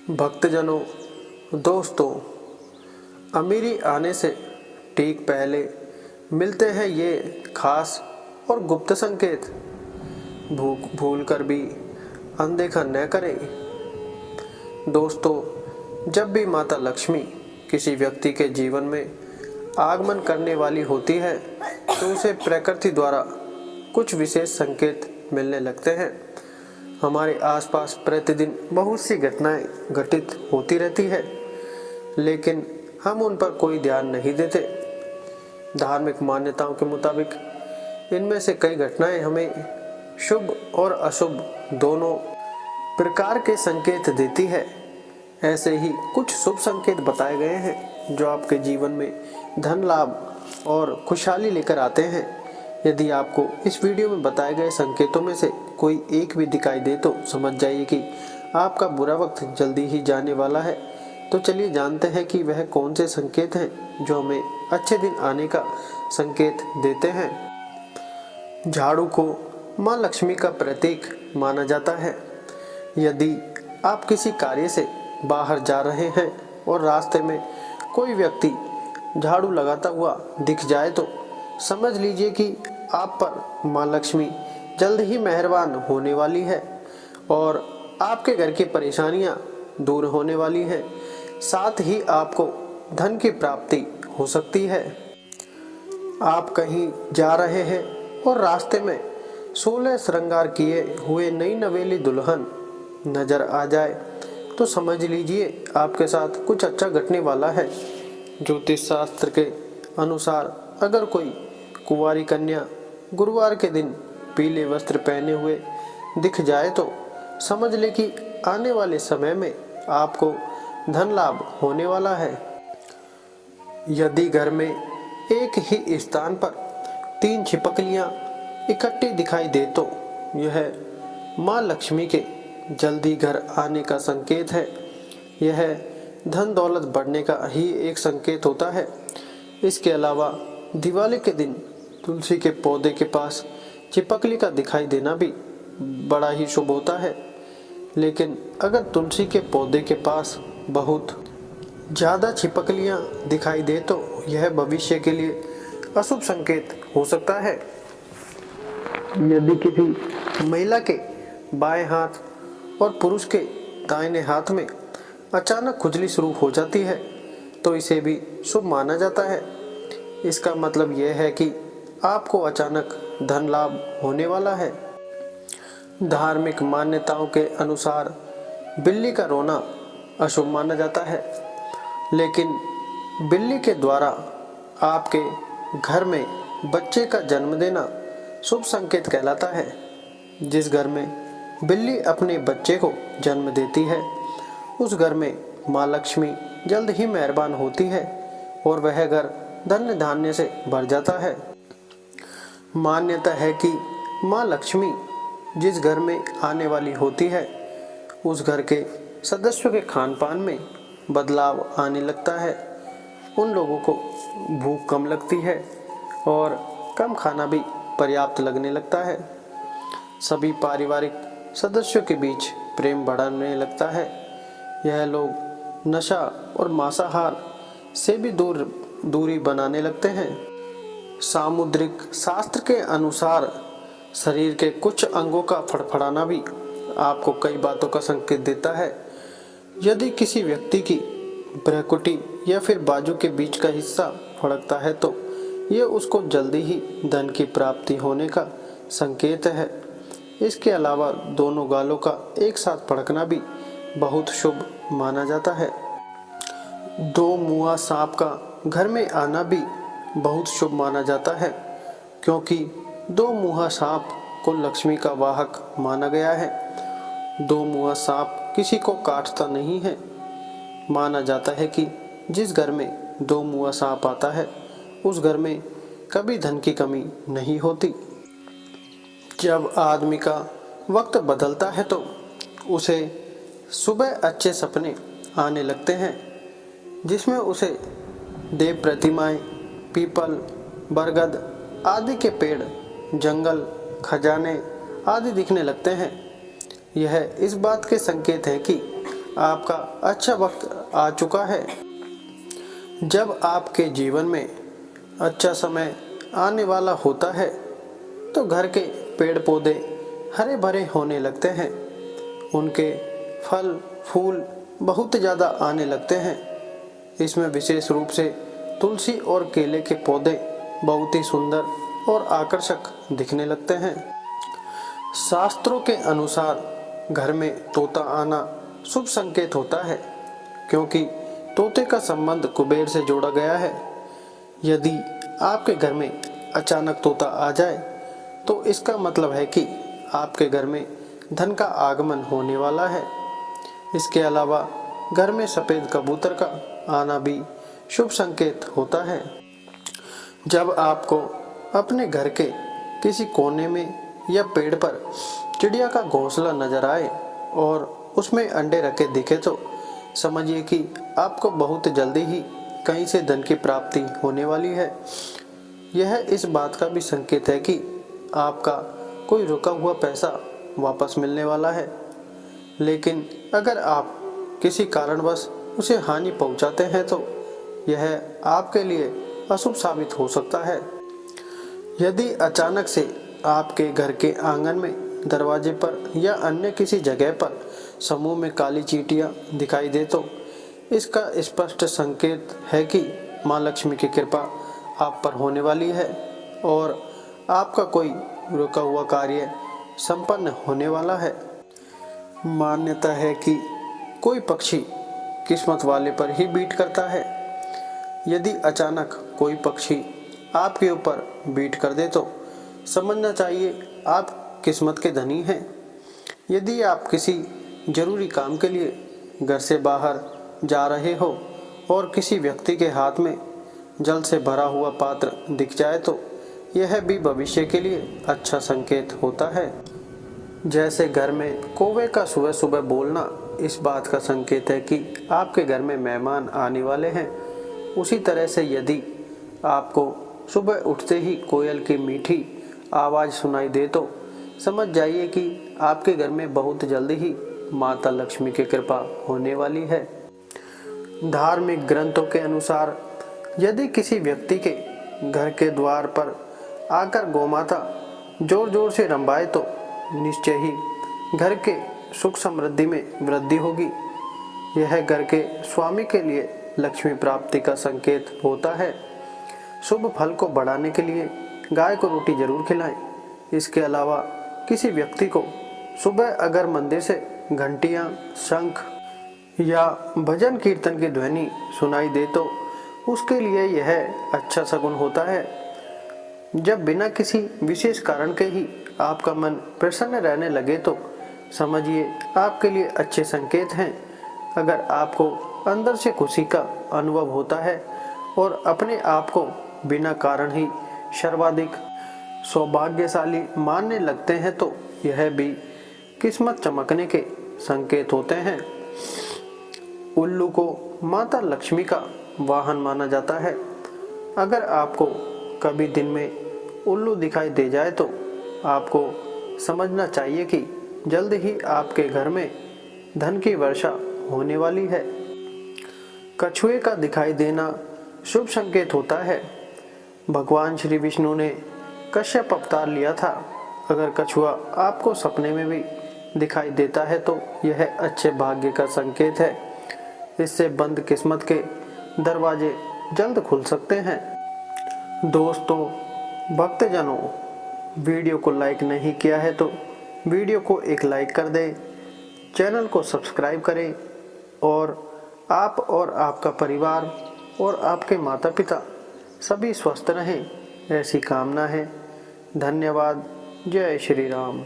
भक्तजनों, दोस्तों, अमीरी आने से ठीक पहले मिलते हैं ये खास और गुप्त संकेत। भूल कर भी अनदेखा न करें। दोस्तों, जब भी माता लक्ष्मी किसी व्यक्ति के जीवन में आगमन करने वाली होती है तो उसे प्रकृति द्वारा कुछ विशेष संकेत मिलने लगते हैं। हमारे आसपास प्रतिदिन बहुत सी घटनाएं घटित होती रहती है, लेकिन हम उन पर कोई ध्यान नहीं देते। धार्मिक मान्यताओं के मुताबिक इनमें से कई घटनाएं हमें शुभ और अशुभ दोनों प्रकार के संकेत देती है। ऐसे ही कुछ शुभ संकेत बताए गए हैं जो आपके जीवन में धन लाभ और खुशहाली लेकर आते हैं। यदि आपको इस वीडियो में बताए गए संकेतों में से कोई एक भी दिखाई दे तो समझ जाइए कि आपका बुरा वक्त जल्दी ही जाने वाला है। तो चलिए जानते हैं कि वह कौन से संकेत हैं जो हमें अच्छे दिन आने का संकेत देते हैं। झाड़ू को माँ लक्ष्मी का प्रतीक माना जाता है। यदि आप किसी कार्य से बाहर जा रहे हैं और रास्ते में कोई व्यक्ति झाड़ू लगाता हुआ दिख जाए तो समझ लीजिए कि आप पर माँ लक्ष्मी जल्द ही मेहरबान होने वाली है और आपके घर की परेशानियां दूर होने वाली हैं। साथ ही आपको धन की प्राप्ति हो सकती है। आप कहीं जा रहे हैं और रास्ते में 16 श्रृंगार किए हुए नई नवेली दुल्हन नजर आ जाए तो समझ लीजिए आपके साथ कुछ अच्छा घटने वाला है। ज्योतिष शास्त्र के अनुसार अगर कोई कुंवारी कन्या गुरुवार के दिन पीले वस्त्र पहने हुए दिख जाए तो समझ ले कि आने वाले समय में आपको धन लाभ होने वाला है। यदि घर में एक ही स्थान पर 3 छिपकलियां इकट्ठी दिखाई दे तो यह माँ लक्ष्मी के जल्दी घर आने का संकेत है। यह धन दौलत बढ़ने का ही एक संकेत होता है। इसके अलावा दिवाली के दिन तुलसी के पौधे के पास छिपकली का दिखाई देना भी बड़ा ही शुभ होता है। लेकिन अगर तुलसी के पौधे के पास बहुत ज़्यादा छिपकलियां दिखाई दे तो यह भविष्य के लिए अशुभ संकेत हो सकता है। यदि किसी महिला के बाएं हाथ और पुरुष के दाहिने हाथ में अचानक खुजली शुरू हो जाती है तो इसे भी शुभ माना जाता है। इसका मतलब यह है कि आपको अचानक धन लाभ होने वाला है। धार्मिक मान्यताओं के अनुसार बिल्ली का रोना अशुभ माना जाता है, लेकिन बिल्ली के द्वारा आपके घर में बच्चे का जन्म देना शुभ संकेत कहलाता है। जिस घर में बिल्ली अपने बच्चे को जन्म देती है उस घर में माँ लक्ष्मी जल्द ही मेहरबान होती है और वह घर धन धान्य से भर जाता है। मान्यता है कि माँ लक्ष्मी जिस घर में आने वाली होती है उस घर के सदस्यों के खान पान में बदलाव आने लगता है। उन लोगों को भूख कम लगती है और कम खाना भी पर्याप्त लगने लगता है। सभी पारिवारिक सदस्यों के बीच प्रेम बढ़ने लगता है। यह लोग नशा और मांसाहार से भी दूरी बनाने लगते हैं। सामुद्रिक शास्त्र के अनुसार शरीर के कुछ अंगों का फड़फड़ाना भी आपको कई बातों का संकेत देता है। यदि किसी व्यक्ति की भ्रुकुटी या फिर बाजू के बीच का हिस्सा फड़कता है तो ये उसको जल्दी ही धन की प्राप्ति होने का संकेत है। इसके अलावा दोनों गालों का एक साथ फड़कना भी बहुत शुभ माना जाता है। 2 मुआ सांप का घर में आना भी बहुत शुभ माना जाता है, क्योंकि 2 मुहा सांप को लक्ष्मी का वाहक माना गया है। 2 मुहा सांप किसी को काटता नहीं है। माना जाता है कि जिस घर में 2 मुहा सांप आता है उस घर में कभी धन की कमी नहीं होती। जब आदमी का वक्त बदलता है तो उसे सुबह अच्छे सपने आने लगते हैं, जिसमें उसे देव प्रतिमाएं, पीपल, बरगद आदि के पेड़, जंगल, खजाने आदि दिखने लगते हैं। यह इस बात के संकेत है कि आपका अच्छा वक्त आ चुका है। जब आपके जीवन में अच्छा समय आने वाला होता है तो घर के पेड़ पौधे हरे भरे होने लगते हैं, उनके फल फूल बहुत ज़्यादा आने लगते हैं। इसमें विशेष रूप से तुलसी और केले के पौधे बहुत ही सुंदर और आकर्षक दिखने लगते हैं। शास्त्रों के अनुसार घर में तोता आना शुभ संकेत होता है, क्योंकि तोते का संबंध कुबेर से जोड़ा गया है। यदि आपके घर में अचानक तोता आ जाए तो इसका मतलब है कि आपके घर में धन का आगमन होने वाला है। इसके अलावा घर में सफ़ेद कबूतर का आना भी शुभ संकेत होता है। जब आपको अपने घर के किसी कोने में या पेड़ पर चिड़िया का घोंसला नजर आए और उसमें अंडे रखे दिखे तो समझिए कि आपको बहुत जल्दी ही कहीं से धन की प्राप्ति होने वाली है। यह इस बात का भी संकेत है कि आपका कोई रुका हुआ पैसा वापस मिलने वाला है। लेकिन अगर आप किसी कारणवश उसे हानि पहुंचाते हैं तो यह आपके लिए अशुभ साबित हो सकता है। यदि अचानक से आपके घर के आंगन में, दरवाजे पर या अन्य किसी जगह पर समूह में काली चींटियां दिखाई दे तो इसका स्पष्ट संकेत है कि माँ लक्ष्मी की कृपा आप पर होने वाली है और आपका कोई रुका हुआ कार्य संपन्न होने वाला है। मान्यता है कि कोई पक्षी किस्मत वाले पर ही बीट करता है। यदि अचानक कोई पक्षी आपके ऊपर बीट कर दे तो समझना चाहिए आप किस्मत के धनी हैं। यदि आप किसी जरूरी काम के लिए घर से बाहर जा रहे हो और किसी व्यक्ति के हाथ में जल से भरा हुआ पात्र दिख जाए तो यह भी भविष्य के लिए अच्छा संकेत होता है। जैसे घर में कौवे का सुबह सुबह बोलना इस बात का संकेत है कि आपके घर में मेहमान आने वाले हैं, उसी तरह से यदि आपको सुबह उठते ही कोयल की मीठी आवाज़ सुनाई दे तो समझ जाइए कि आपके घर में बहुत जल्दी ही माता लक्ष्मी की कृपा होने वाली है। धार्मिक ग्रंथों के अनुसार यदि किसी व्यक्ति के घर के द्वार पर आकर गौमाता जोर जोर से रंभाए तो निश्चय ही घर के सुख समृद्धि में वृद्धि होगी। यह घर के स्वामी के लिए लक्ष्मी प्राप्ति का संकेत होता है। शुभ फल को बढ़ाने के लिए गाय को रोटी जरूर खिलाएं। इसके अलावा किसी व्यक्ति को सुबह अगर मंदिर से घंटियां, शंख या भजन कीर्तन की ध्वनि सुनाई दे तो उसके लिए यह अच्छा शगुन होता है। जब बिना किसी विशेष कारण के ही आपका मन प्रसन्न रहने लगे तो समझिए आपके लिए अच्छे संकेत हैं। अगर आपको अंदर से खुशी का अनुभव होता है और अपने आप को बिना कारण ही सर्वाधिक सौभाग्यशाली मानने लगते हैं तो यह भी किस्मत चमकने के संकेत होते हैं। उल्लू को माता लक्ष्मी का वाहन माना जाता है। अगर आपको कभी दिन में उल्लू दिखाई दे जाए तो आपको समझना चाहिए कि जल्द ही आपके घर में धन की वर्षा होने वाली है। कछुए का दिखाई देना शुभ संकेत होता है। भगवान श्री विष्णु ने कश्यप अवतार लिया था। अगर कछुआ आपको सपने में भी दिखाई देता है तो यह अच्छे भाग्य का संकेत है। इससे बंद किस्मत के दरवाजे जल्द खुल सकते हैं। दोस्तों, भक्तजनों, वीडियो को लाइक नहीं किया है तो वीडियो को एक लाइक कर दें, चैनल को सब्सक्राइब करें और आप और आपका परिवार और आपके माता पिता सभी स्वस्थ रहें, ऐसी कामना है। धन्यवाद। जय श्री राम।